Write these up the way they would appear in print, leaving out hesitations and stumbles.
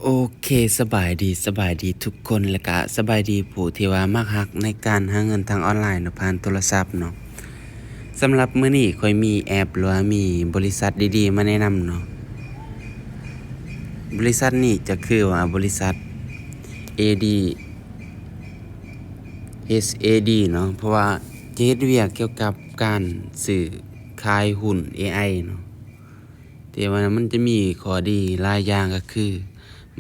โอเคสบายดีทุกคนและก็สบายดีผู้ที่ว่ามักฮักในการหาเงินทางออนไลน์เนาะผ่านโทรศัพท์เนาะสำหรับมื้อนี้ข้อยมีแอปหรือว่ามีบริษัทดีๆมาแนะนำเนาะบริษัทนี้จะคือว่าบริษัท AD SAD เนาะเพราะว่าจะเฮ็ดเวียกเกี่ยวกับการซื้อขายหุ้น AI เนาะแต่ว่ามันจะมีข้อดีหลายอย่างก็คือ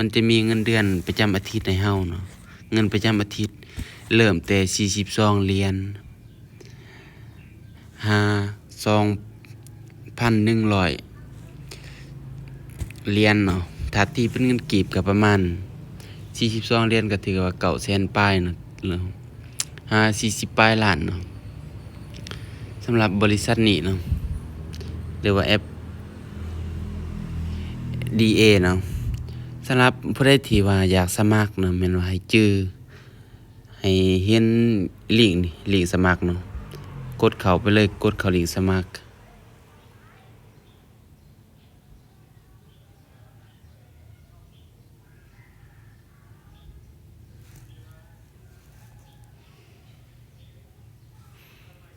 มันจะมีเงินเดือนประจำอาทิตย์ให้เราเนาะเงินประจำอาทิตย์เริ่มแต่42เหรียญ2,100เหรียญเนาะถ้าตีเป็นเงินกีบก็ประมาณ42เหรียญก็ถือว่า900,000ปลายเนาะ40ปลายล้านเนาะสำหรับบริษัทนี้เนาะหรือว่าแอป DA เนาะสำหรับผู้ใดที่ว่าอยากสมัครเนาะแม่นว่าให้จื้อให้เห็นลิงก์สมัครเนาะกดเข้าไปเลยกดเข้าลิงก์สมัคร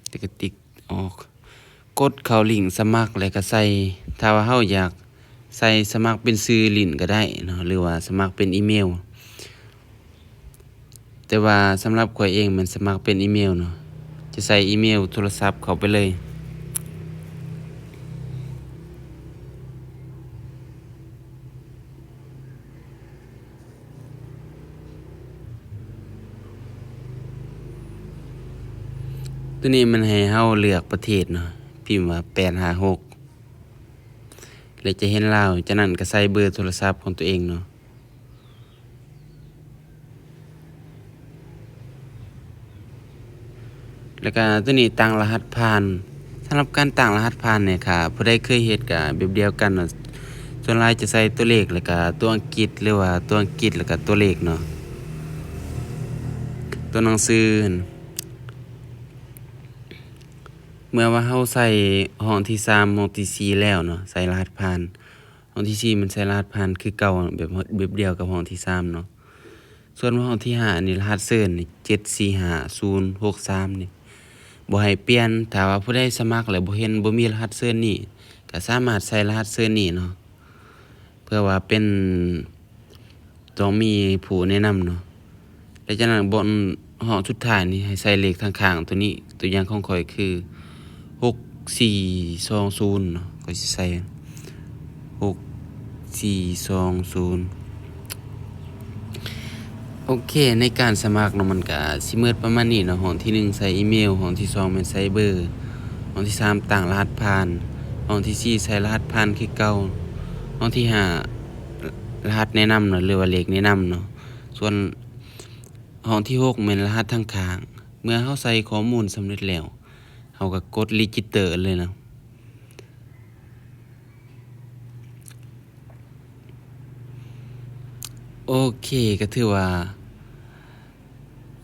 แล้วก็ติ๊กออกกดเข้าลิงก์สมัครแล้วก็ใส่ถ้าว่าเราอยากใส่สมัครเป็นชื่อลิ้นก็ได้เนาะหรือว่าสมัครเป็นอีเมลแต่ว่าสำหรับข้อยเองมันสมัครเป็นอีเมลเนาะจะใส่อีเมลโทรศัพท์เข้าไปเลยตัวนี้มันให้เราเลือกประเทศเนาะพิมพ์ว่า856แล้วจะเห็นลาวจากนั้นก็ใส่เบอร์โทรศัพท์ของตัวเองเนาะแล้วก็ตัวนี้ตั้งรหัสผ่านสำหรับการตั้งรหัสผ่านเนี่ยค่ะผู้ใดเคยเฮ็ดก็แบบเดียวกันเนาะส่วนหลายจะใส่ตัวเลขแล้วก็ตัวอังกฤษหรือว่าตัวอังกฤษแล้วก็ตัวเลขเนาะตัวหนังสือหั่นเมื่อว่าเราใส่ห้องที่3ห้องที่4แล้วเนาะใส่รหัสผ่านห้องที่4มันใส่รหัสผ่านคือเก่าแบบเดียวกับห้องที่3เนาะส่วนห้องที่5นี่รหัสเซิร์นนี่745063นี่บ่ให้เปลี่ยนถ้าว่าผู้ใดสมัครแล้วบ่เห็นบ่มีรหัสเซิร์นนี้ก็สามารถใส่รหัสเซิร์นนี้เนาะเพื่อว่าเป็นต้องมีผู้แนะนำเนาะและจากนั้นบนห้องสุดท้ายนี่ให้ใส่เลขข้างๆตัวนี้ตัวอย่างของข้อยคือ6420เนาะข้อยสิใส่6420โอเคในการสมัครเนาะมันก็สิมืดประมาณนี้เนาะห้องที่1ใส่อีเมลห้องที่2แม่นใส่เบอร์ห้องที่3ตั้งรหัสผ่านห้องที่4ใส่รหัสผ่านคือเก่าห้องที่5รหัสแนะนำเนาะหรือว่าเลขแนะนำเนาะส่วนห้องที่6แม่นรหัสทางข้างเมื่อเราใส่ข้อมูลสำเร็จแล้วเราก็กด register เลยเนาะโอเคก็ถือว่า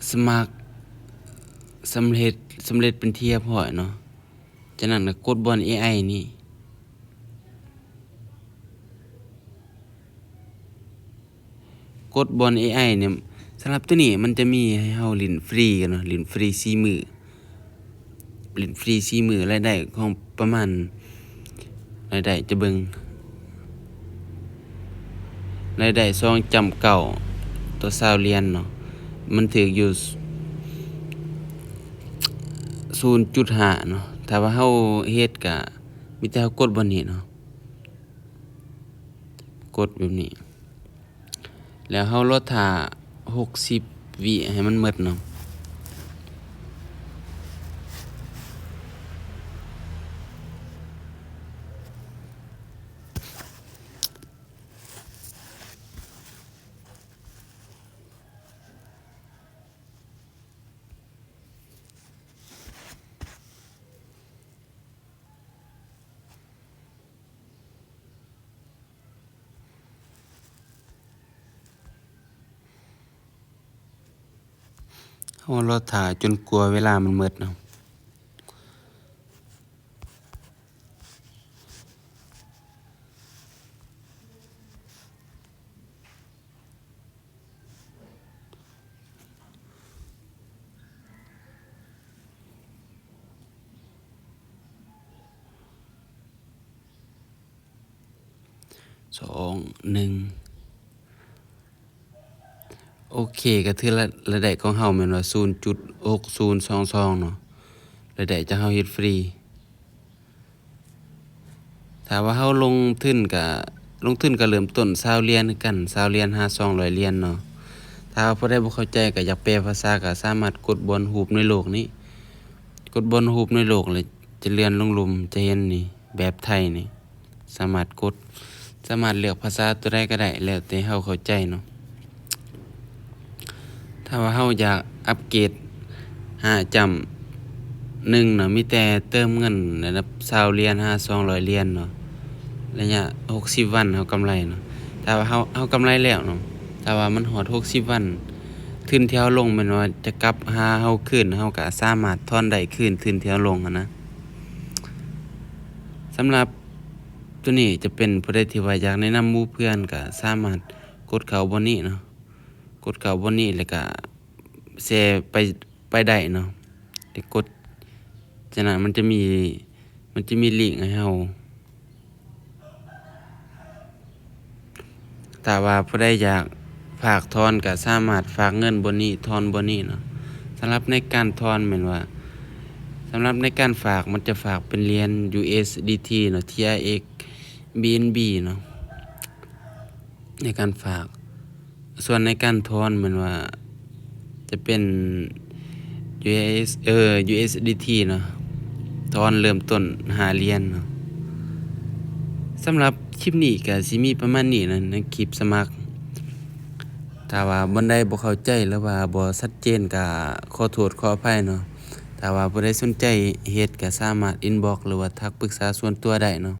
สมัครสำเร็จเป็นที่เรียบร้อยเนาะจากนั้นก็กดบน AI นี่กดบน AI เนี่ยสำหรับตัวนี้มันจะมีให้เราเล่นฟรีกันเนาะเล่นฟรี4มื้อเล่นฟรี4มื้อรายได้ของประมาณรายได้จะเบิ่งรายได้2.9ต่อ20เหรียญเนาะมันถูกอยู่0.5เนาะถ้าว่าเราเฮ็ดก็มีแต่เรากดบนนี้เนาะกดแบบนี้แล้วเรารอท่า60วิให้มันหมดเนาะเรารอท่าจนกว่าเวลามันหมดเนาะ 21โอเคก็ถือรายได้ของเฮาแม่นว่า 0.6022 เนาะรายได้จากเฮาเฮ็ดฟรี ถ้าว่าเฮาลงทุนก็เริ่มต้น20เหรียญคือกัน20เหรียญหา200เหรียญเนาะถ้าผู้ใดบ่เข้าใจก็อยากแปลภาษาก็สามารถกดบนรูปในโลกนี้กดบนรูปในโลกเลยจะเลื่อนลงหลุมจะเห็นนี่แบบไทยนี่สามารถเลือกภาษาตัวใดก็ได้แล้วแต่เฮาเข้าใจเนาะถ้าว่าเฮาอยากอัปเกรด5จำ1เนาะมีแต่เติมเงินระดับ20เหรียญหา200เหรียญเนาะระยะ60วันเฮากำไรเนาะถ้าว่าเฮากำไรแล้วเนาะถ้าว่ามันฮอด60วันทุนที่เฮาลงแม่นว่าจะกลับหาเฮาคืนเฮาก็สามารถถอนได้คืนทุนที่เฮาลงอะนะสำหรับตัวนี้จะเป็นผู้ใดที่ว่าอยากแนะนำหมู่เพื่อนก็สามารถกดเข้าบนนี้เนาะกดเข้าบนนี้แล้วก็แชร์ไปได้เนาะแต่กดจากนั้นมันจะมีลิงก์ให้เฮาถ้าว่าผู้ใดอยากฝากถอนก็สามารถฝากเงินบนนี้ถอนบนนี้เนาะสำหรับในการถอนแม่นว่าสำหรับในการฝากมันจะฝากเป็นเหรียญ USDT เนาะ TRX BNB เนาะในการฝากส่วนในการถอนแม่นว่าจะเป็น USDT เนาะถอนเริ่มต้น5เหรียญเนาะสำหรับคลิปนี้ก็สิมีประมาณนี้นะในคลิปสมัครถ้าว่าบ่ได้บ่เข้าใจหรือว่าบ่ชัดเจนก็ขอโทษขออภัยเนาะถ้าว่าผู้ใดสนใจเฮ็ดก็สามารถอินบ็อกซ์หรือว่าทักปรึกษาส่วนตัวได้เนาะ